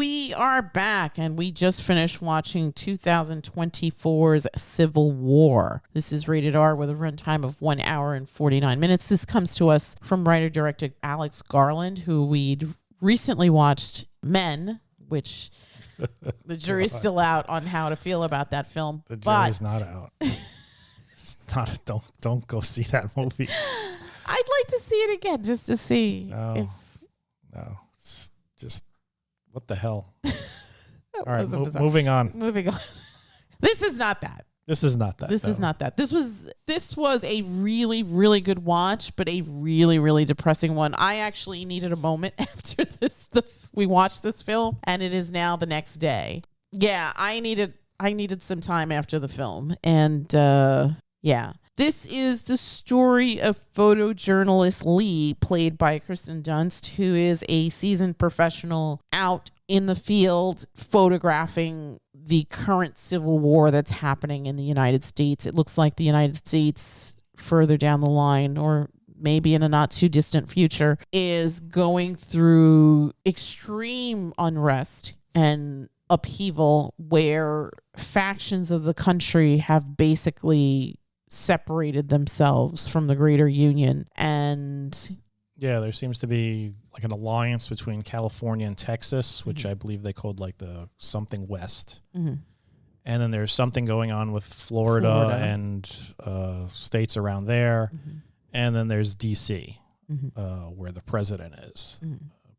We are back, and we just finished watching 2024's Civil War. This is rated R with a runtime of 1 hour and 49 minutes. This comes to us from writer-director Alex Garland, who we'd recently watched Men, which the jury's still out on how to feel about that film. The jury's not out. It's not. Don't go see that movie. I'd like to see it again just to see. No, it's just what the hell. All right, moving on. Moving on. This is not that. This is not that. This is not that. This was a really, really good watch, but a really, really depressing one. I actually needed a moment after we watched this film, and it is now the next day. Yeah, I needed some time after the film, and yeah. This is the story of photojournalist Lee, played by Kristen Dunst, who is a seasoned professional out in the field photographing the current civil war that's happening in the United States. It looks like the United States further down the line, or maybe in a not too distant future, is going through extreme unrest and upheaval where factions of the country have basically separated themselves from the greater union. And yeah, there seems to be like an alliance between California and Texas, which I believe they called like the something West. And then there's something going on with Florida. And states around there. And then there's DC, where the president is,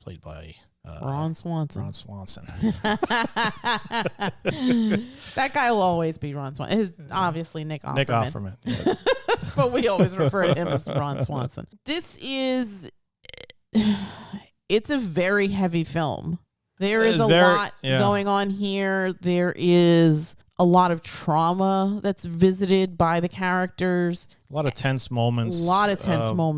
played by Ron Swanson. That guy will always be Ron Swanson. Obviously Nick Offerman. Nick Offerman. Yeah. But we always refer to him as Ron Swanson. It's a very heavy film. There is a lot going on here. There is a lot of trauma that's visited by the characters. A lot of tense moments.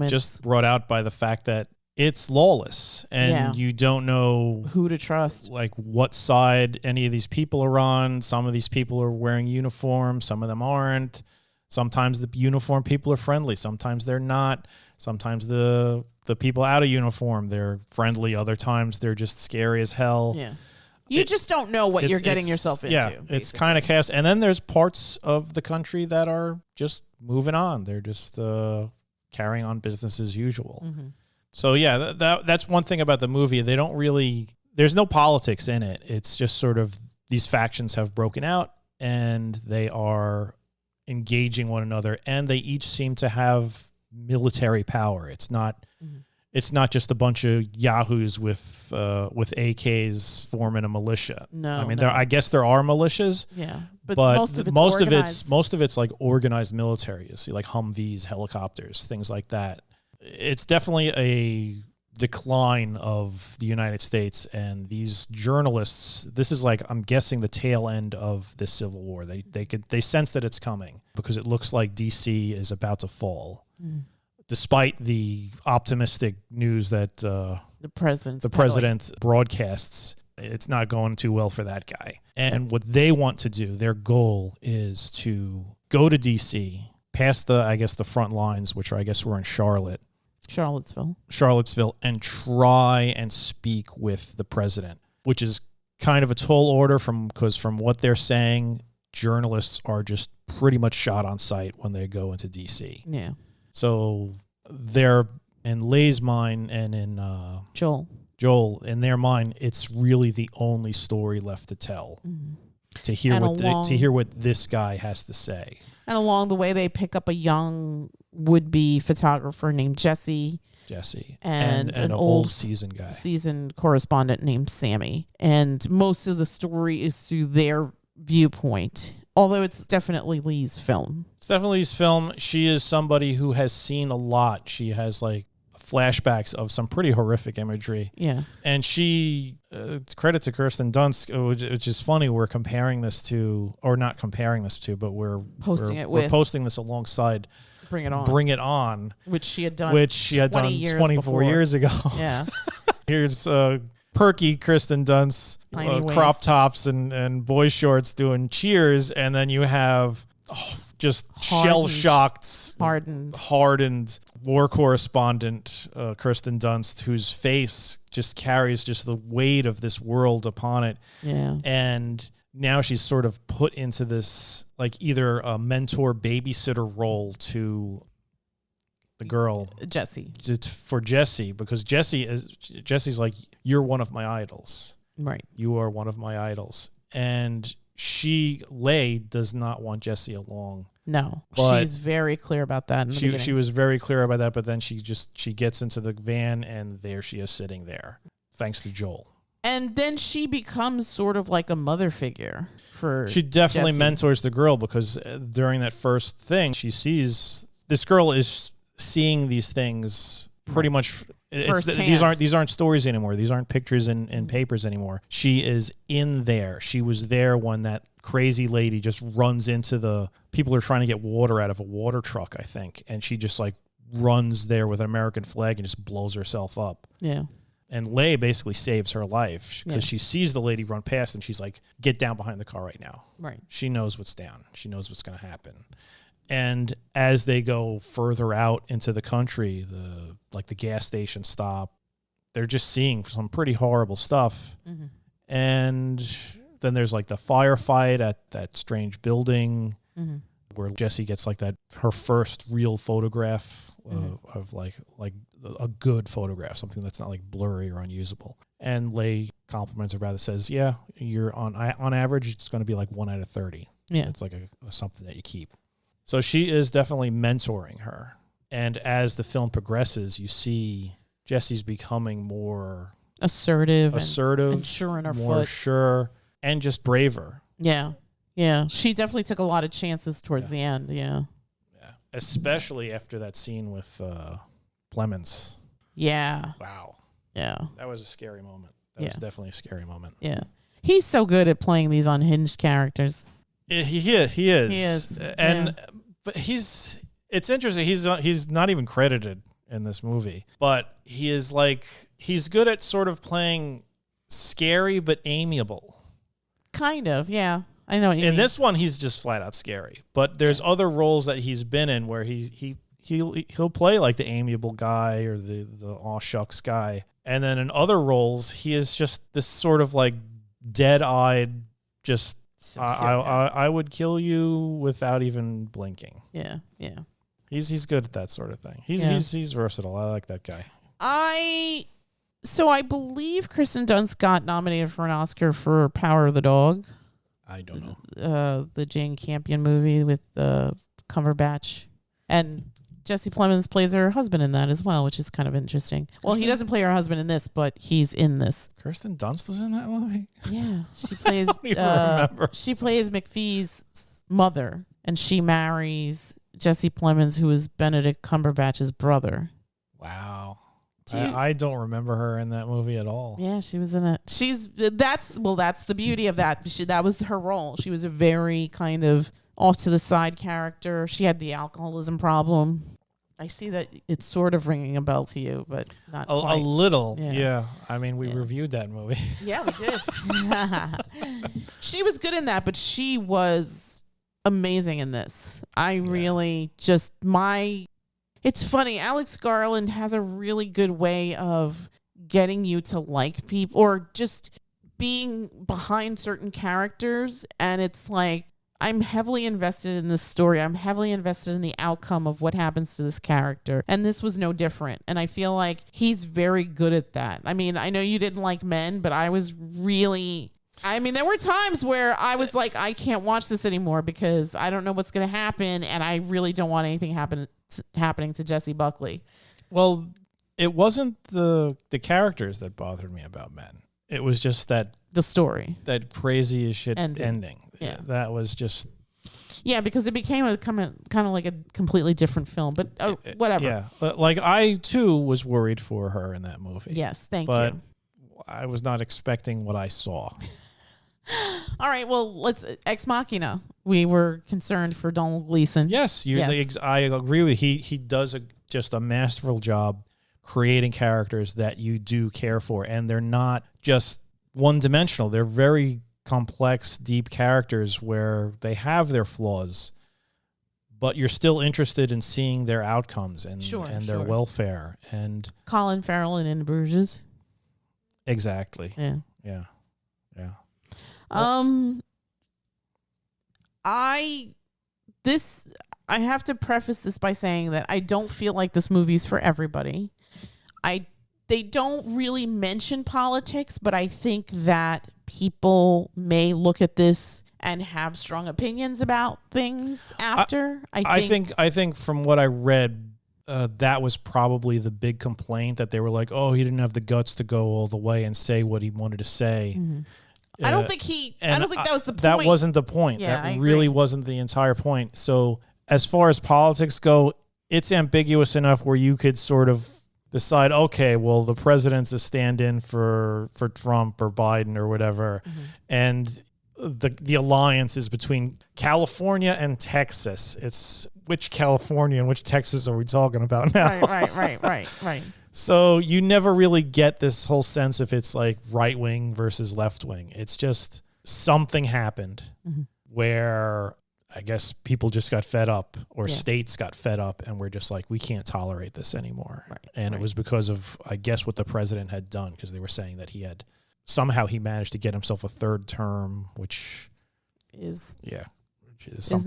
Just brought out by the fact that it's lawless, and you don't know who to trust, like what side any of these people are on. Some of these people are wearing uniforms, some of them aren't. Sometimes the uniform people are friendly, sometimes they're not. Sometimes the people out of uniform, they're friendly. Other times they're just scary as hell. Yeah, you just don't know what you're getting yourself into. Yeah, basically. It's kind of chaos. And then there's parts of the country that are just moving on. They're just carrying on business as usual. So yeah, that's one thing about the movie. They don't really, there's no politics in it. It's just sort of these factions have broken out and they are engaging one another, and they each seem to have military power. It's not just a bunch of yahoos with AKs forming a militia. No, I mean, I guess there are militias. Yeah, but most of it's like organized military. You see like Humvees, helicopters, things like that. It's definitely a decline of the United States, and these journalists, this is like, I'm guessing, the tail end of this civil war. They sense that it's coming because it looks like DC is about to fall. Despite the optimistic news that the president broadcasts. It's not going too well for that guy. And what they want to do, their goal is to go to DC, past the front lines, which I guess were in Charlottesville, and try and speak with the president, which is kind of a tall order because from what they're saying, journalists are just pretty much shot on sight when they go into DC. Yeah. So they're in Lay's mind and in Joel, in their mind, it's really the only story left to tell. To hear what this guy has to say. And along the way, they pick up a young would-be photographer named Jessie, and an old seasoned correspondent named Sammy. And most of the story is through their viewpoint, although it's definitely Lee's film. She is somebody who has seen a lot. She has like flashbacks of some pretty horrific imagery. Yeah. And she, credit to Kristen Dunst, which is funny, we're comparing this to, or not comparing this to, but we're posting this alongside Bring It On, which she had done 24 years ago. Yeah. Here's perky Kristen Dunst, crop tops and boy shorts doing Cheers, and then you have just shell-shocked, hardened war correspondent, Kristen Dunst, whose face just carries just the weight of this world upon it. Yeah. And now she's sort of put into this, like, either a mentor babysitter role the girl Jessie, for Jessie, because Jessie's like, you're one of my idols, right? You are one of my idols, and Leigh does not want Jessie along. No, she's very clear about that. In the beginning. She was very clear about that, but then she gets into the van, and there she is sitting there, thanks to Joel. And then she becomes sort of like a mother figure for. She definitely Jessie. mentors the girl, because during that first thing, she sees this girl is seeing these things pretty much. These aren't stories anymore. These aren't pictures in papers anymore. She is in there. She was there when that crazy lady just runs into the people who are trying to get water out of a water truck, I think, and she just like runs there with an American flag and just blows herself up. Yeah. And Leigh basically saves her life because she sees the lady run past and she's like, get down behind the car right now. Right. She knows what's down. She knows what's going to happen. And as they go further out into the country, the gas station stop, they're just seeing some pretty horrible stuff. Mm-hmm. And then there's like the firefight at that strange building where Jessie gets like her first real photograph of like a good photograph, something that's not like blurry or unusable. And Leigh compliments her about it, says, yeah, you're on average, it's going to be like 1 out of 30. Yeah. It's like something that you keep. So she is definitely mentoring her. And as the film progresses, you see Jessie's becoming more assertive and sure in her more foot. Sure, and just braver. Yeah. Yeah. She definitely took a lot of chances towards the end. Yeah. Yeah. Especially after that scene with Plemons. Yeah. Wow. Yeah. That was a scary moment. That was definitely a scary moment. Yeah. He's so good at playing these unhinged characters. He is. And but it's interesting. He's not even credited in this movie, but he's good at sort of playing scary but amiable. Kind of, yeah. I know what you mean. In this one, he's just flat out scary. But there's other roles that he's been in where he'll play like the amiable guy or the aw shucks guy, and then in other roles, he is just this sort of like dead-eyed, just I would kill you without even blinking. Yeah, yeah. He's good at that sort of thing. He's versatile. I like that guy. So I believe Kristen Dunst got nominated for an Oscar for Power of the Dog. I don't know. The Jane Campion movie with Cumberbatch. And Jesse Plemons plays her husband in that as well, which is kind of interesting. Well, he doesn't play her husband in this, but he's in this. Kristen Dunst was in that movie? Yeah. She plays she plays McPhee's mother, and she marries Jesse Plemons, who is Benedict Cumberbatch's brother. Wow. I don't remember her in that movie at all. Yeah, she was in it. That's the beauty of that. That was her role. She was a very kind of off to the side character. She had the alcoholism problem. I see that it's sort of ringing a bell to you, but not quite. A little. Yeah. I mean, we reviewed that movie. Yeah, we did. She was good in that, but she was amazing in this. It's funny. Alex Garland has a really good way of getting you to like people or just being behind certain characters. And it's like, I'm heavily invested in this story. I'm heavily invested in the outcome of what happens to this character. And this was no different. And I feel like he's very good at that. I mean, I know you didn't like Men, but there were times where I was like, I can't watch this anymore because I don't know what's going to happen. And I really don't want anything happening to Jessie Buckley. Well, it wasn't the characters that bothered me about Men. It was just the story, that crazy as shit ending. Yeah, that was just. Yeah, because it became kind of like a completely different film. But whatever. Yeah, like I too was worried for her in that movie. Yes, thank you. But I was not expecting what I saw. All right, well, let's Ex Machina. We were concerned for Donald Gleason. Yes, I agree with you. He does just a masterful job creating characters that you do care for, and they're not just one-dimensional. They're very complex, deep characters where they have their flaws, but you're still interested in seeing their outcomes and their welfare. And Colin Farrell in Bruges. Exactly. Yeah. Yeah. Yeah. I have to preface this by saying that I don't feel like this movie's for everybody. They don't really mention politics, but I think that people may look at this and have strong opinions about things after. I think from what I read, that was probably the big complaint, that they were like, oh, he didn't have the guts to go all the way and say what he wanted to say. Mm-hmm. I don't think that was the point. That wasn't the point. Yeah, that really wasn't the entire point. So as far as politics go, it's ambiguous enough where you could sort of decide, okay, well, the president's a stand-in for Trump or Biden or whatever. Mm-hmm. And the alliance is between California and Texas. It's which California and which Texas are we talking about now? Right. So you never really get this whole sense if it's like right wing versus left wing. It's just something happened where I guess people just got fed up, or states got fed up, and we're just like, we can't tolerate this anymore. It was because of, I guess, what the president had done, because they were saying that he managed to get himself a third term, which is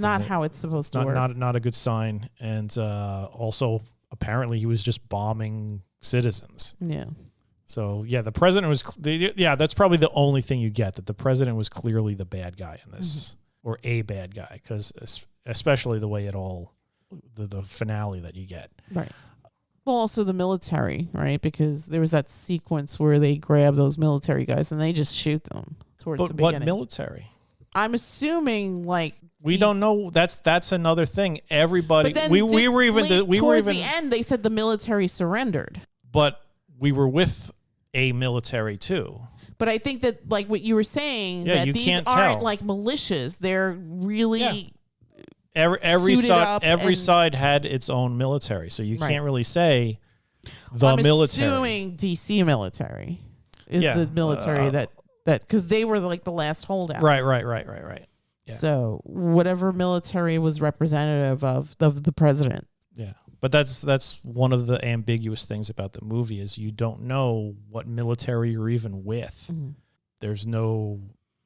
not how it's supposed to work. Not a good sign. And also, apparently, he was just bombing citizens. Yeah. So, yeah, the president was... that's probably the only thing you get, that the president was clearly the bad guy in this, or a bad guy, because especially the way the finale that you get. Right. Well, also the military, right? Because there was that sequence where they grab those military guys and they just shoot them towards the beginning. But what military? I'm assuming we don't know. That's another thing. Everybody, we were even towards the end. They said the military surrendered, but we were with a military too. But I think that, like what you were saying, that these aren't like militias. They're really every side had its own military, so you can't really say the military. I'm assuming DC military is the military that because they were like the last holdouts. Right. Yeah. So whatever military was representative of the president. Yeah. But that's one of the ambiguous things about the movie, is you don't know what military you're even with. Mm-hmm. There's no,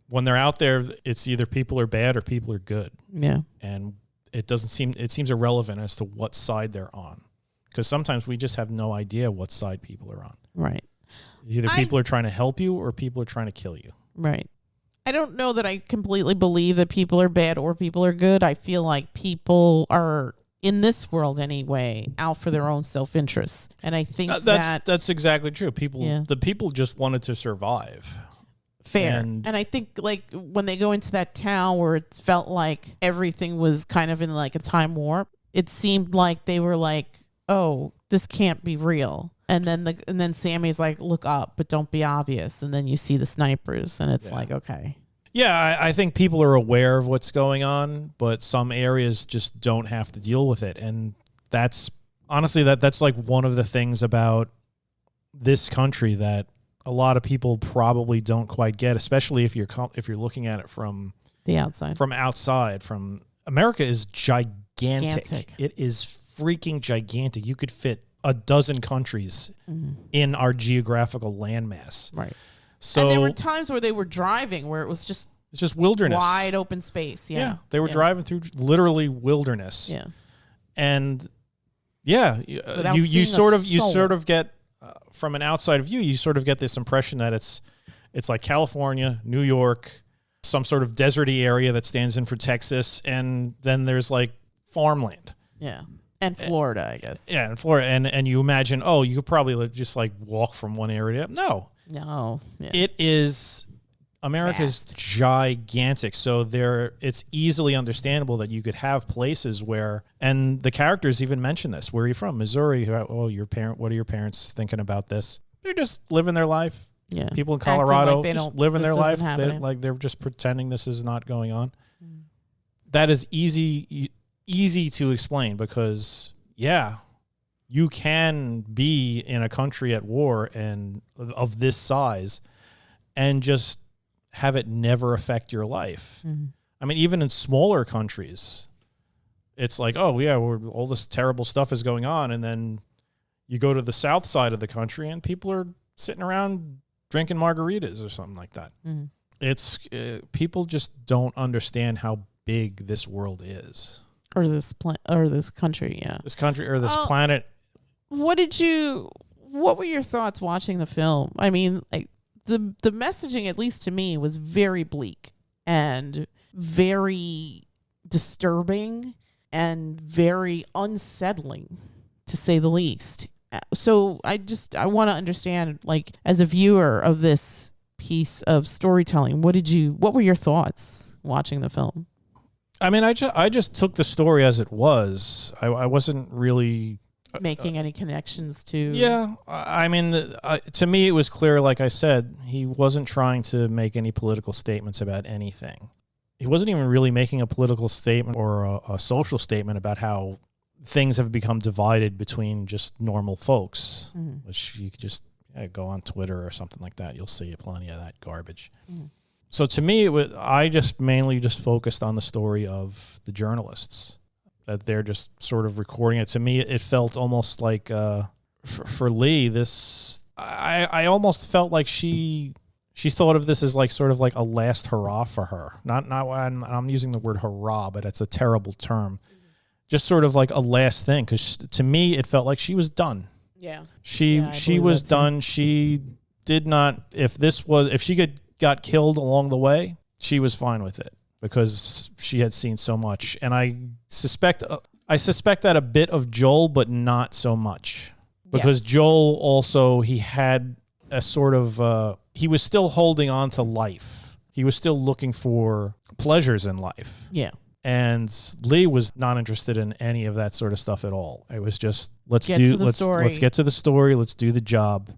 when they're out there, it's either people are bad or people are good. Yeah. And it seems irrelevant as to what side they're on, because sometimes we just have no idea what side people are on. Right. Either people are trying to help you or people are trying to kill you. Right. I don't know that I completely believe that people are bad or people are good. I feel like people are, in this world anyway, out for their own self-interest. And I think that's exactly true. The people just wanted to survive. Fair. And I think like when they go into that town where it felt like everything was kind of in like a time warp, it seemed like they were like, oh, this can't be real. And then Sammy's like, look up, but don't be obvious. And then you see the snipers, and it's like, okay. Yeah, I think people are aware of what's going on, but some areas just don't have to deal with it. And that's honestly that's like one of the things about this country that a lot of people probably don't quite get, especially if you're looking at it from the outside. From outside, America is gigantic. It is freaking gigantic. You could fit a dozen countries in our geographical landmass. Right. So, and there were times where they were driving where it's just wilderness, wide open space. Yeah. They were driving through literally wilderness. Yeah. And you sort of get from an outside view, you sort of get this impression that it's like California, New York, some sort of deserty area that stands in for Texas, and then there's like farmland. Yeah. And Florida, I guess. Yeah, and Florida. And you imagine, you could probably just like walk from one area. No. Yeah. It is, America's gigantic. So it's easily understandable that you could have places where, and the characters even mention this. Where are you from? Missouri. Oh, what are your parents thinking about this? They're just living their life. Yeah. People in Colorado just living their life. They're just pretending this is not going on. Mm. That is easy to explain, because you can be in a country at war and of this size and just have it never affect your life. Mm-hmm. I mean, even in smaller countries, it's like, oh yeah, all this terrible stuff is going on, and then you go to the south side of the country and people are sitting around drinking margaritas or something like that. Mm-hmm. It's people just don't understand how big this world is, or this country, yeah, this country or this planet. What were your thoughts watching the film? I mean, like the messaging, at least to me, was very bleak and very disturbing and very unsettling, to say the least. So I want to understand, like, as a viewer of this piece of storytelling, what were your thoughts watching the film? I mean, I just took the story as it was. I wasn't really making any connections to. Yeah, I mean, to me, it was clear. Like I said, he wasn't trying to make any political statements about anything. He wasn't even really making a political statement or a social statement about how things have become divided between just normal folks, which you could just go on Twitter or something like that. You'll see plenty of that garbage. So to me, I just mainly focused on the story of the journalists, that they're just sort of recording it. To me, it felt almost like for Lee, I almost felt like she thought of this as like sort of like a last hurrah for her. Not I'm using the word hurrah, but it's a terrible term. Just sort of like a last thing, because to me, it felt like she was done. Yeah. She was done. She did not. If she got killed along the way, she was fine with it, because she had seen so much. And I suspect that a bit of Joel, but not so much, because Joel also, he had a sort of he was still holding on to life. He was still looking for pleasures in life. Yeah. And Lee was not interested in any of that sort of stuff at all. It was just let's get to the story, let's do the job.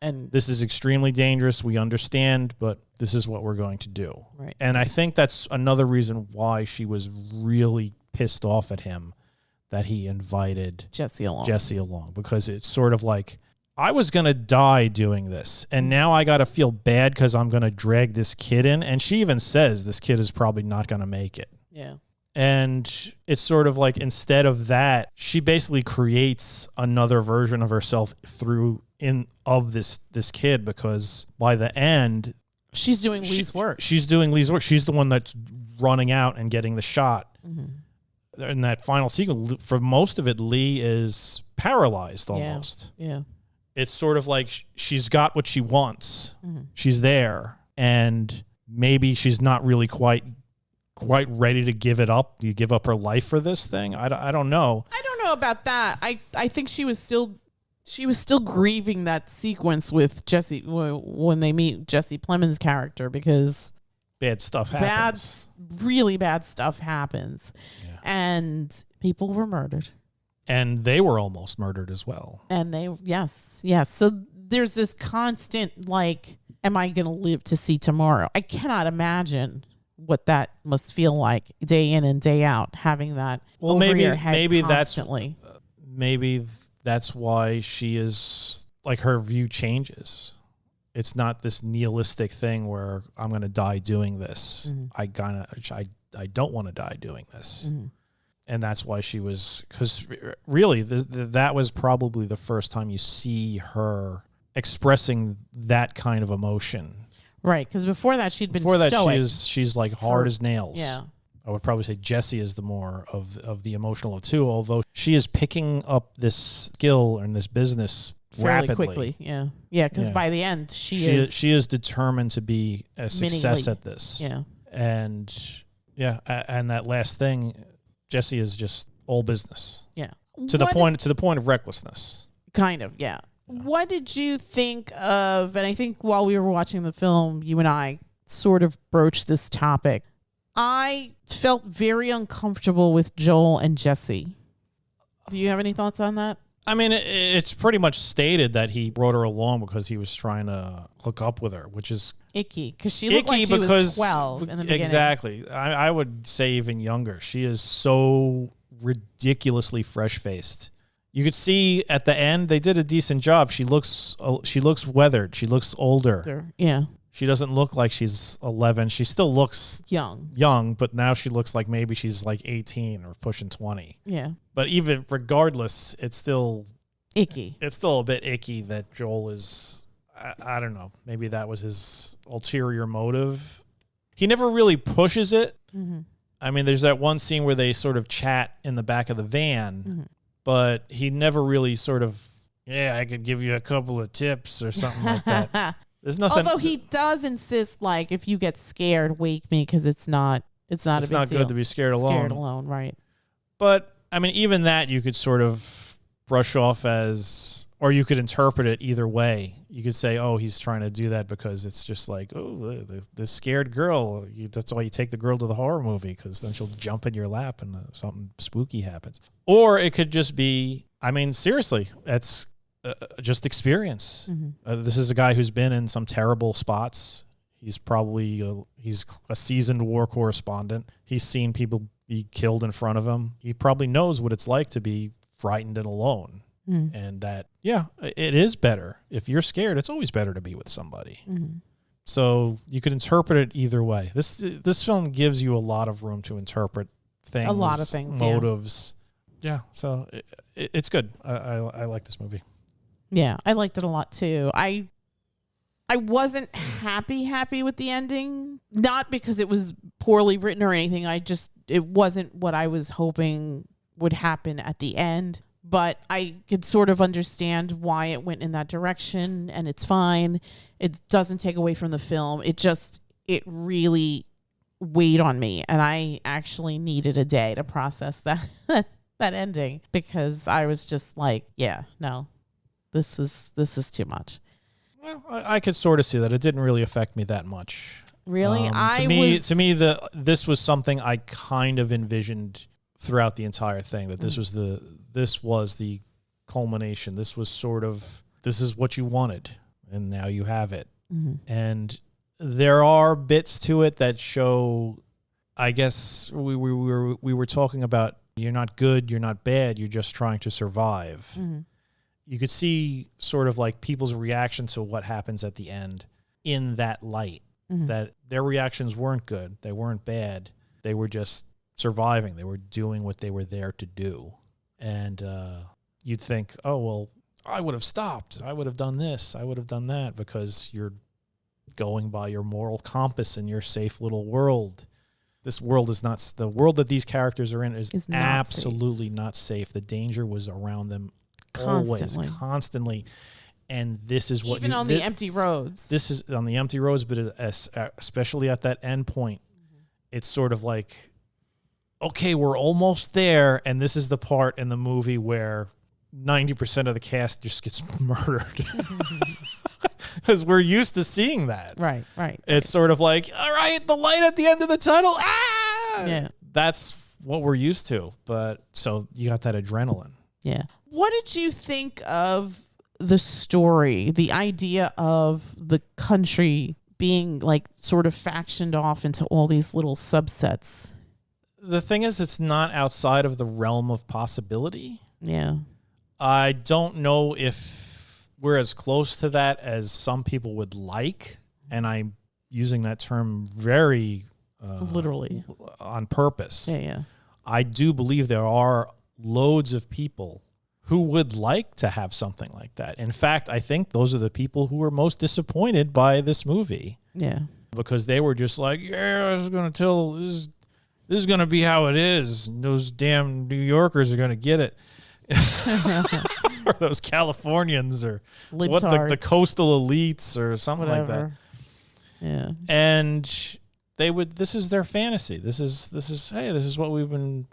And this is extremely dangerous. We understand, but this is what we're going to do. Right. And I think that's another reason why she was really pissed off at him that he invited Jessie along, because it's sort of like, I was going to die doing this, and now I got to feel bad because I'm going to drag this kid in. And she even says this kid is probably not going to make it. Yeah. And it's sort of like, instead of that, she basically creates another version of herself of this kid, because by the end, she's doing Lee's work. She's doing Lee's work. She's the one that's running out and getting the shot. Mm-hmm. In that final sequence, for most of it, Lee is paralyzed almost. Yeah. It's sort of like she's got what she wants. Mm-hmm. She's there, and maybe she's not really quite ready to give it up. You give up her life for this thing? I don't know. I don't know about that. I think she was still grieving that sequence with Jessie when they meet Jesse Plemons' character, because bad stuff happens. Really bad stuff happens. Yeah. And people were murdered. And they were almost murdered as well. And yes. So there's this constant, like, am I going to live to see tomorrow? I cannot imagine what that must feel like day in and day out, having that over your head constantly. Maybe that's why she is, like, her view changes. It's not this nihilistic thing where I'm going to die doing this. Mm-hmm. I don't want to die doing this. Mm-hmm. And that's why she was, because really that was probably the first time you see her expressing that kind of emotion. Right, because before that she'd been stoic. She's like hard as nails. Yeah. I would probably say Jessie is the more of the emotional of the two, although she is picking up this skill and this business fairly rapidly. Quickly. Yeah, because by the end she is determined to be a success at this. Yeah. And that last thing, Jessie is just all business. Yeah. To the point of recklessness. Kind of, yeah. What did you think of, and I think while we were watching the film, you and I sort of broached this topic. I felt very uncomfortable with Joel and Jessie. Do you have any thoughts on that? I mean, it's pretty much stated that he brought her along because he was trying to hook up with her, which is icky, because she looked like she was 12 in the beginning. Exactly. I would say even younger. She is so ridiculously fresh-faced. You could see at the end they did a decent job. She looks weathered. She looks older. Yeah. She doesn't look like she's 11. She still looks young, but now she looks like maybe she's like 18 or pushing 20. Yeah. But even regardless, it's still icky. It's still a bit icky that Joel is, I don't know, maybe that was his ulterior motive. He never really pushes it. Mm-hmm. I mean, there's that one scene where they sort of chat in the back of the van, but he never really sort of, I could give you a couple of tips or something like that. There's nothing. Although he does insist, like, if you get scared, wake me, because it's not a big deal. It's not good to be scared alone. Scared alone, right. But, I mean, even that you could sort of brush off as, or you could interpret it either way. You could say, oh, he's trying to do that because it's just like, oh, this scared girl. That's why you take the girl to the horror movie, because then she'll jump in your lap and something spooky happens. Or it could just be, I mean, seriously, that's just experience. This is a guy who's been in some terrible spots. He's probably he's a seasoned war correspondent. He's seen people be killed in front of him. He probably knows what it's like to be frightened and alone. And that, it is better. If you're scared, it's always better to be with somebody. So you could interpret it either way. This film gives you a lot of room to interpret things. A lot of things, motives. Yeah, so it's good. I like this movie. Yeah, I liked it a lot too. I wasn't happy with the ending. Not because it was poorly written or anything. It wasn't what I was hoping would happen at the end. But I could sort of understand why it went in that direction, and it's fine. It doesn't take away from the film. It really weighed on me, and I actually needed a day to process that ending, because I was just like, no, this is too much. Well, I could sort of see that. It didn't really affect me that much. Really? To me, this was something I kind of envisioned throughout the entire thing, that this was the culmination. This was sort of, this is what you wanted, and now you have it. And there are bits to it that show, I guess we were talking about, you're not good, you're not bad, you're just trying to survive. You could see sort of like people's reaction to what happens at the end in that light, that their reactions weren't good, they weren't bad, they were just surviving. They were doing what they were there to do. And you'd think, oh, well, I would have stopped. I would have done this. I would have done that, because you're going by your moral compass in your safe little world. This world is not, the world that these characters are in is absolutely not safe. The danger was around them constantly. And this is what even on the empty roads. This is on the empty roads, but especially at that end point, it's sort of like, okay, we're almost there, and this is the part in the movie where 90% of the cast just gets murdered. Because we're used to seeing that. Right. It's sort of like, all right, the light at the end of the tunnel. Yeah. That's what we're used to. But so you got that adrenaline. Yeah. What did you think of the story, the idea of the country being like sort of factioned off into all these little subsets? The thing is, it's not outside of the realm of possibility. Yeah. I don't know if we're as close to that as some people would like. And I'm using that term very literally on purpose. Yeah. I do believe there are loads of people who would like to have something like that. In fact, I think those are the people who were most disappointed by this movie. Yeah. Because they were just like, this is going to be how it is. Those damn New Yorkers are going to get it. Or those Californians, or Libtards. the coastal elites, or something like that. Yeah. And they would, this is their fantasy. This is what we've been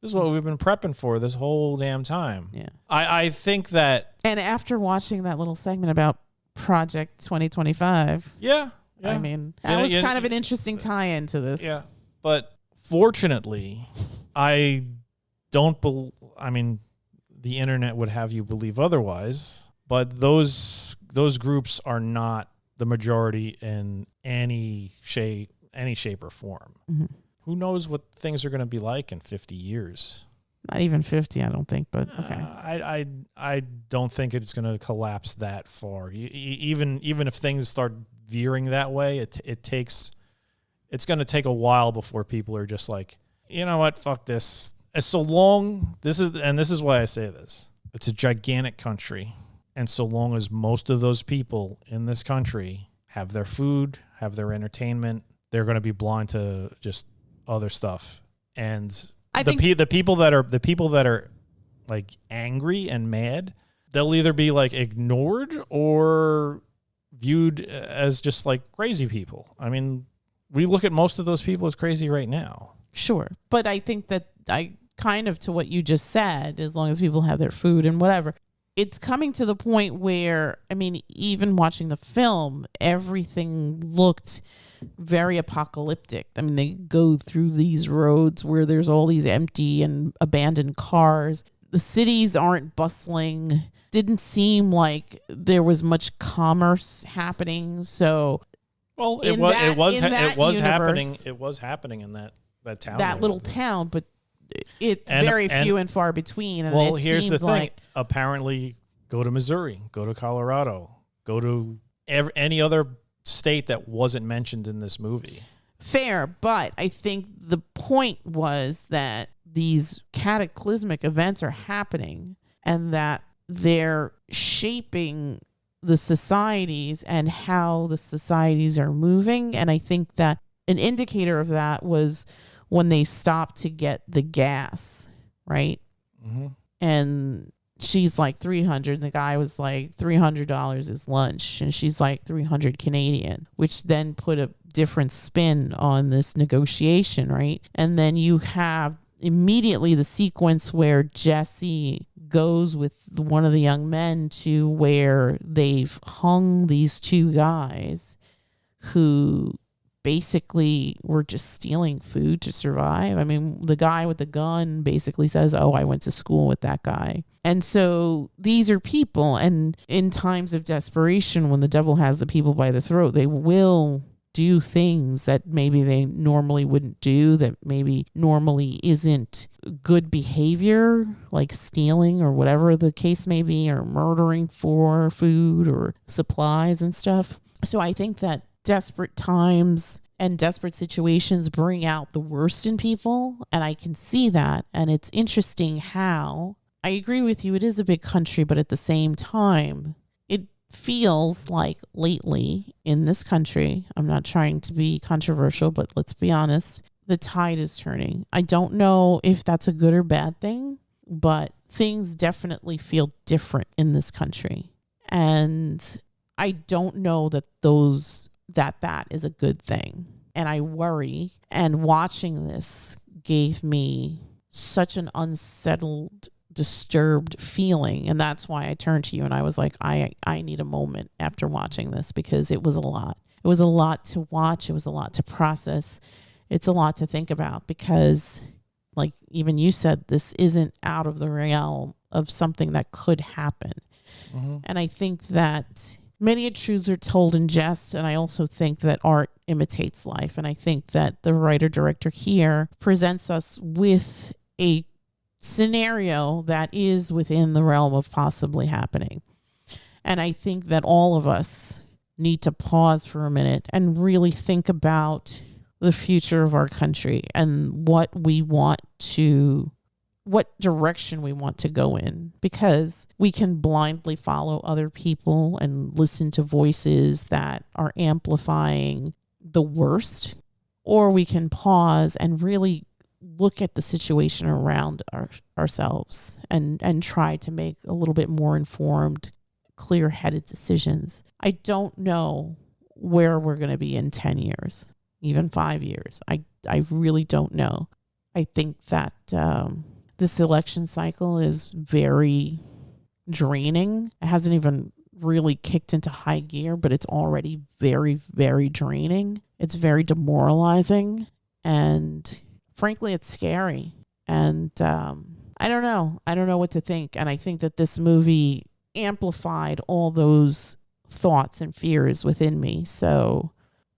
prepping for this whole damn time. Yeah. I think that. And after watching that little segment about Project 2025. Yeah. I mean, that was kind of an interesting tie-in to this. Yeah. But fortunately, I mean, the internet would have you believe otherwise, but those groups are not the majority in any shape or form. Mm-hmm. Who knows what things are going to be like in 50 years? Not even 50, I don't think, but okay. I don't think it's going to collapse that far. Even if things start veering that way, it's going to take a while before people are just like, you know what, fuck this. This is why I say this. It's a gigantic country. And so long as most of those people in this country have their food, have their entertainment, they're going to be blind to just other stuff. And the people that are like angry and mad, they'll either be like ignored or viewed as just like crazy people. I mean, we look at most of those people as crazy right now. Sure. But I think that kind of to what you just said, as long as people have their food and whatever, it's coming to the point where, I mean, even watching the film, everything looked very apocalyptic. I mean, they go through these roads where there's all these empty and abandoned cars. The cities aren't bustling. Didn't seem like there was much commerce happening. So, well, it was happening in that town. That little town, but it's very few and far between. And well, here's the thing. Apparently, go to Missouri, go to Colorado, go to any other state that wasn't mentioned in this movie. Fair, but I think the point was that these cataclysmic events are happening and that they're shaping the societies and how the societies are moving. And I think that an indicator of that was when they stopped to get the gas, right? Mm-hmm. And she's like 300. And the guy was like $300 is lunch. And she's like 300 Canadian, which then put a different spin on this negotiation, right? And then you have immediately the sequence where Jessie goes with one of the young men to where they've hung these two guys who basically were just stealing food to survive. I mean, the guy with the gun basically says, oh, I went to school with that guy. And so these are people, and in times of desperation, when the devil has the people by the throat, they will do things that maybe they normally wouldn't do, that maybe normally isn't good behavior, like stealing or whatever the case may be, or murdering for food or supplies and stuff. So I think that desperate times and desperate situations bring out the worst in people, and I can see that. And it's interesting how, I agree with you, it is a big country, but at the same time, it feels like lately in this country, I'm not trying to be controversial, but let's be honest, the tide is turning. I don't know if that's a good or bad thing, but things definitely feel different in this country. And I don't know that that is a good thing. And I worry. And watching this gave me such an unsettled, disturbed feeling. And that's why I turned to you and I was like, I need a moment after watching this, because it was a lot. It was a lot to watch. It was a lot to process. It's a lot to think about, because like even you said, this isn't out of the realm of something that could happen. Mm-hmm. And I think that many truths are told in jest, and I also think that art imitates life. And I think that the writer-director here presents us with a scenario that is within the realm of possibly happening. And I think that all of us need to pause for a minute and really think about the future of our country and what direction we want to go in, because we can blindly follow other people and listen to voices that are amplifying the worst, or we can pause and really look at the situation around ourselves and try to make a little bit more informed, clear-headed decisions. I don't know where we're going to be in 10 years, even 5 years. I really don't know. I think that this election cycle is very draining. It hasn't even really kicked into high gear, but it's already very, very draining. It's very demoralizing. And frankly, it's scary. And I don't know. I don't know what to think. And I think that this movie amplified all those thoughts and fears within me. So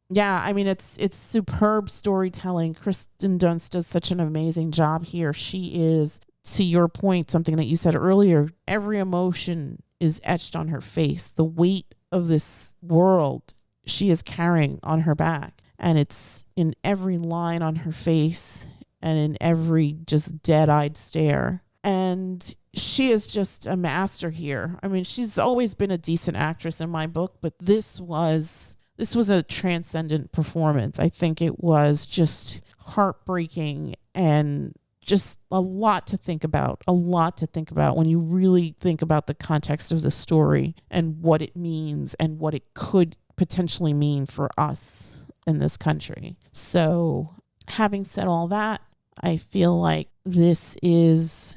yeah, I mean, it's superb storytelling. Kristen Dunst does such an amazing job here. She is, to your point, something that you said earlier, every emotion is etched on her face. The weight of this world she is carrying on her back. And it's in every line on her face and in every just dead-eyed stare. And she is just a master here. I mean, she's always been a decent actress in my book, but this was a transcendent performance. I think it was just heartbreaking and just a lot to think about when you really think about the context of the story and what it means and what it could potentially mean for us in this country. So having said all that, I feel like this is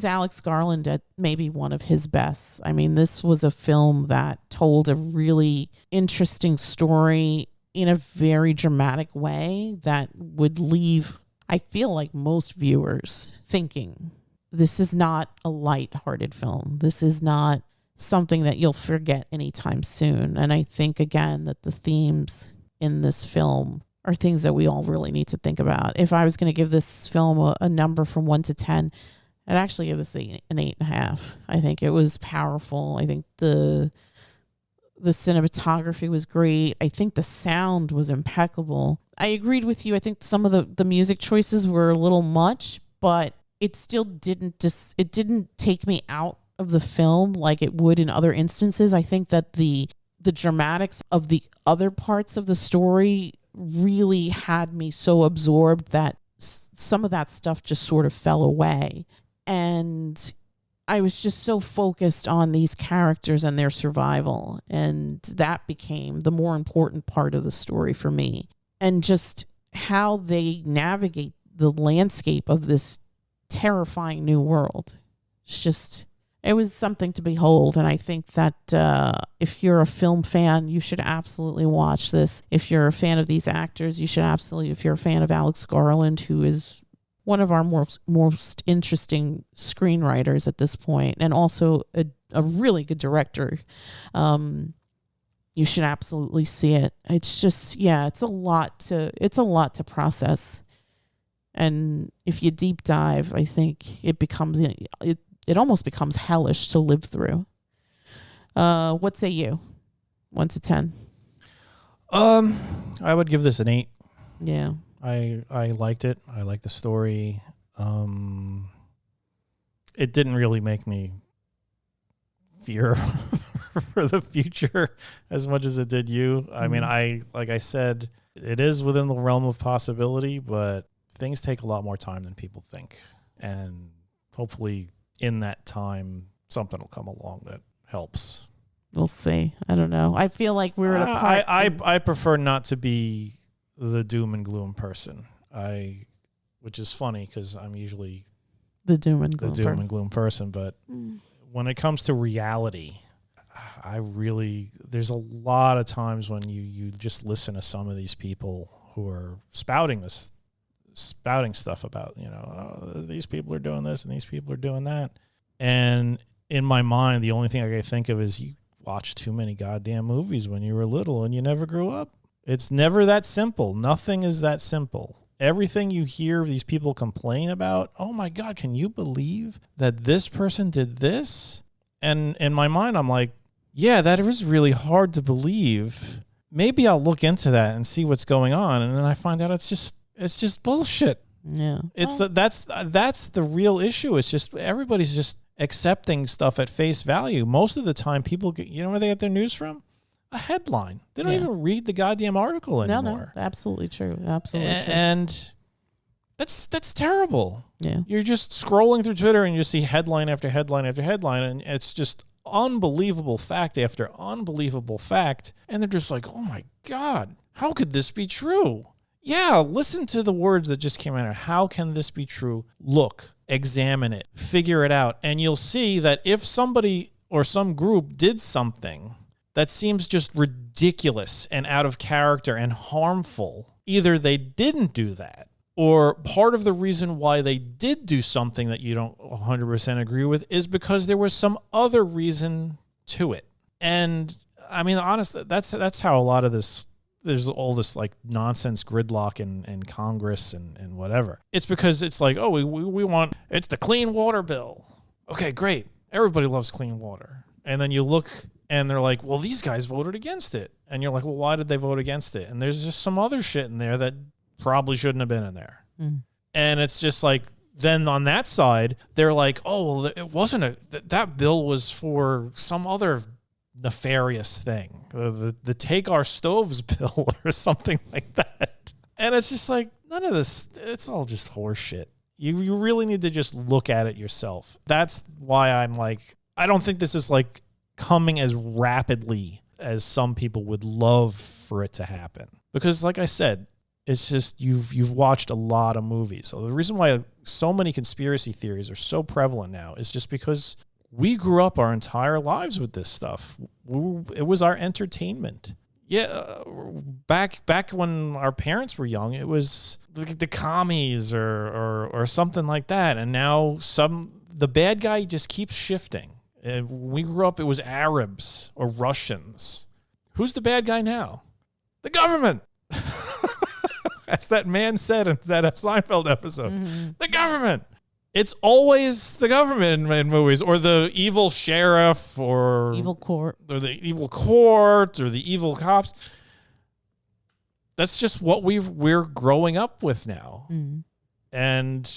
Alex Garland at maybe one of his best. I mean, this was a film that told a really interesting story in a very dramatic way that would leave, I feel like, most viewers thinking, this is not a light-hearted film. This is not something that you'll forget anytime soon. And I think, again, that the themes in this film are things that we all really need to think about. If I was going to give this film a number from 1 to 10, I'd actually give this an 8.5. I think it was powerful. I think the cinematography was great. I think the sound was impeccable. I agreed with you. I think some of the music choices were a little much, but it still didn't take me out of the film like it would in other instances. I think that the dramatics of the other parts of the story really had me so absorbed that some of that stuff just sort of fell away. And I was just so focused on these characters and their survival. And that became the more important part of the story for me. And just how they navigate the landscape of this terrifying new world. It was something to behold. And I think that if you're a film fan, you should absolutely watch this. If you're a fan of these actors, you should absolutely, if you're a fan of Alex Garland, who is one of our most interesting screenwriters at this point, and also a really good director, you should absolutely see it. It's just, it's a lot to process. And if you deep dive, I think it almost becomes hellish to live through. What say you? 1 to 10. I would give this an 8. Yeah. I liked it. I liked the story. It didn't really make me fear for the future as much as it did you. I mean, like I said, it is within the realm of possibility, but things take a lot more time than people think. And hopefully in that time, something will come along that helps. We'll see. I don't know. I feel like we're at a part. I prefer not to be the doom and gloom person. Which is funny because I'm usually the doom and gloom person. But when it comes to reality, there's a lot of times when you just listen to some of these people who are spouting stuff about, these people are doing this and these people are doing that. And in my mind, the only thing I can think of is you watched too many goddamn movies when you were little and you never grew up. It's never that simple. Nothing is that simple. Everything you hear these people complain about, oh my God, can you believe that this person did this? And in my mind, I'm like, yeah, that is really hard to believe. Maybe I'll look into that and see what's going on. And then I find out it's just bullshit. Yeah. That's the real issue. It's just everybody's just accepting stuff at face value. Most of the time people get, where they get their news from? A headline. They don't even read the goddamn article anymore. No, absolutely true. Absolutely true. And that's terrible. Yeah. You're just scrolling through Twitter and you see headline after headline after headline, and it's just unbelievable fact after unbelievable fact. And they're just like, oh my God, how could this be true? Yeah, listen to the words that just came out. How can this be true? Look, examine it, figure it out. And you'll see that if somebody or some group did something that seems just ridiculous and out of character and harmful, either they didn't do that, or part of the reason why they did do something that you don't 100% agree with is because there was some other reason to it. And I mean, honestly, that's how a lot of this, there's all this like nonsense gridlock in Congress and whatever. It's because it's like, oh, we want, it's the clean water bill. Okay, great. Everybody loves clean water. And then you look And they're like, well, these guys voted against it. And you're like, well, why did they vote against it? And there's just some other shit in there that probably shouldn't have been in there. And it's just like, then on that side, they're like, oh, well, it wasn't that bill was for some other nefarious thing. The Take Our Stoves bill or something like that. And it's just like, none of this, it's all just horse shit. You really need to just look at it yourself. That's why I'm like, I don't think this is like coming as rapidly as some people would love for it to happen. Because like I said, it's just you've watched a lot of movies. So the reason why so many conspiracy theories are so prevalent now is just because we grew up our entire lives with this stuff. It was our entertainment. Yeah, back when our parents were young, it was the commies or something like that. And now the bad guy just keeps shifting. When we grew up, it was Arabs or Russians. Who's the bad guy now? The government. As that man said in that Seinfeld episode. The government. It's always the government in movies, or the evil sheriff, or evil court, or the evil court, or the evil cops. That's just what we're growing up with now. And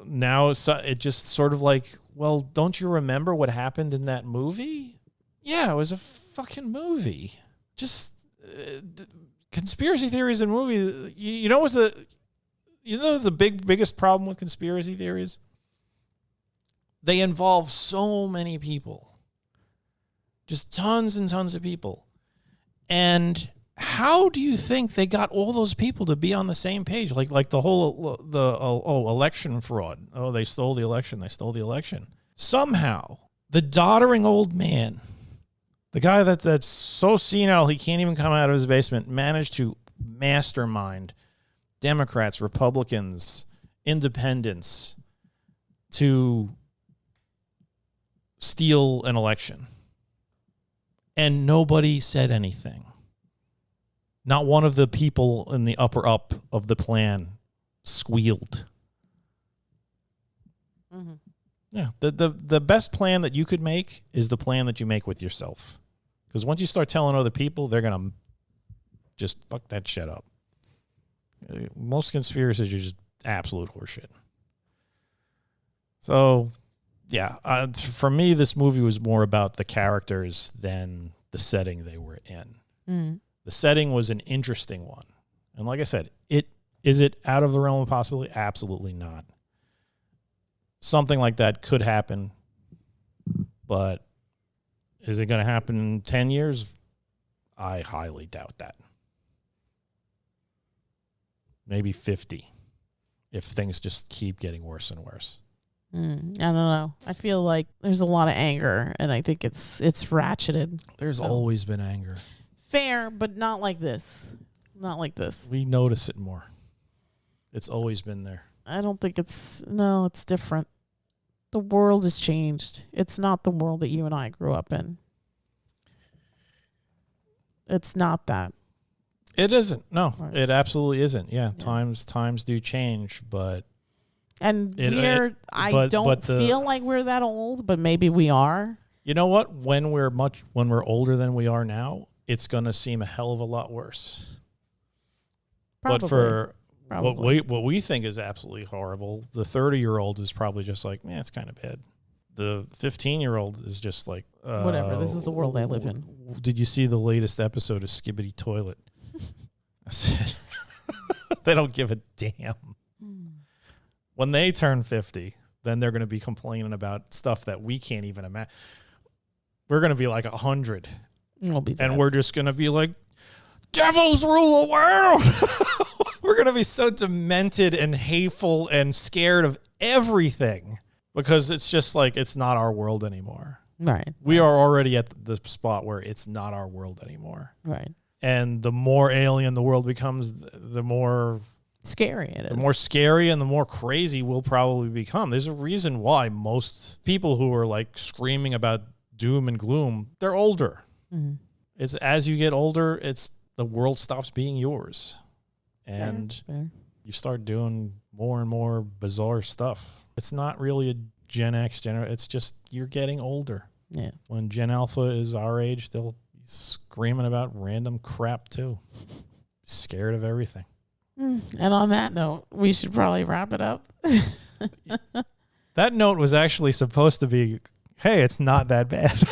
now it just sort of like, well, don't you remember what happened in that movie? Yeah, it was a fucking movie. Just conspiracy theories in movies. You know what's the biggest problem with conspiracy theories? They involve so many people. Just tons and tons of people. And how do you think they got all those people to be on the same page? Like the whole election fraud. Oh, they stole the election. Somehow, the doddering old man, the guy that's so senile he can't even come out of his basement, managed to mastermind Democrats, Republicans, independents to steal an election. And nobody said anything. Not one of the people in the upper up of the plan squealed. Yeah, the best plan that you could make is the plan that you make with yourself. Because once you start telling other people, they're going to just fuck that shit up. Most conspiracies are just absolute horseshit. So, yeah, for me, this movie was more about the characters than the setting they were in. The setting was an interesting one. And like I said, is it out of the realm of possibility? Absolutely not. Something like that could happen, but is it going to happen in 10 years? I highly doubt that. Maybe 50 if things just keep getting worse and worse. I don't know. I feel like there's a lot of anger, and I think it's ratcheted. There's always been anger. Fair, but not like this. Not like this. We notice it more. It's always been there. I don't think it's different. The world has changed. It's not the world that you and I grew up in. It's not that. It isn't. No, right. It absolutely isn't. Yeah. Times do change, but I don't feel like we're that old, but maybe we are. You know what? When we're older than we are now, it's going to seem a hell of a lot worse. Probably. But for what we think is absolutely horrible, the 30-year-old is probably just like, man, it's kind of bad. The 15-year-old is just like, whatever. This is the world I live in. Did you see the latest episode of Skibbity Toilet? I said, they don't give a damn. When they turn 50, then they're going to be complaining about stuff that we can't even imagine. We're going to be like 100. And we're just going to be like, devils rule the world. We're going to be so demented and hateful and scared of everything because it's just like it's not our world anymore. Right. We are already at the spot where it's not our world anymore. Right. And the more alien the world becomes, the more scary it is. The more scary and the more crazy we'll probably become. There's a reason why most people who are like screaming about doom and gloom, they're older. Mm-hmm. It's as you get older, it's the world stops being yours. And you start doing more and more bizarre stuff. It's not really a Gen X, it's just you're getting older. Yeah. When Gen Alpha is our age, they'll be screaming about random crap too. Scared of everything. And on that note, we should probably wrap it up. That note was actually supposed to be, hey, it's not that bad.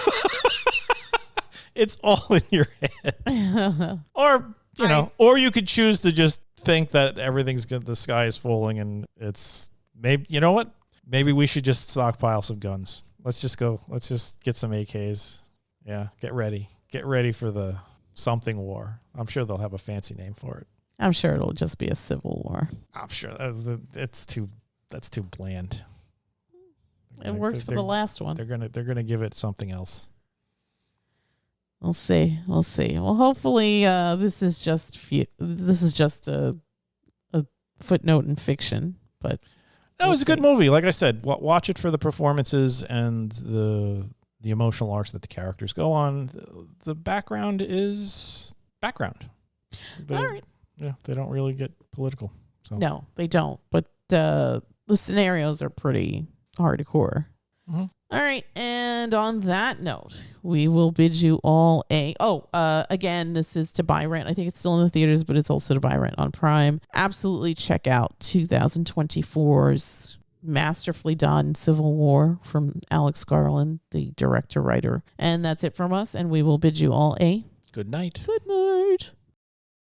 It's all in your head. Or, or you could choose to just think that everything's good, the sky is falling, and it's maybe, you know what? Maybe we should just stockpile some guns. Let's just get some AKs. Yeah, get ready. Get ready for the something war. I'm sure they'll have a fancy name for it. I'm sure it'll just be a civil war. I'm sure that's too bland. It works for the last one. They're gonna give it something else. We'll see. Well, hopefully, this is just a footnote in fiction. But that was a good movie. Like I said, watch it for the performances and the emotional arcs that the characters go on. The background is background. All right. Yeah, they don't really get political. So. No, they don't. But the scenarios are pretty hardcore. Mm-hmm. All right, and on that note, we will bid you all again, this is to buy rent. I think it's still in the theaters, but it's also to buy rent on Prime. Absolutely check out 2024's masterfully done Civil War from Alex Garland, the director-writer. And that's it from us, and we will bid you all a good night. Good night.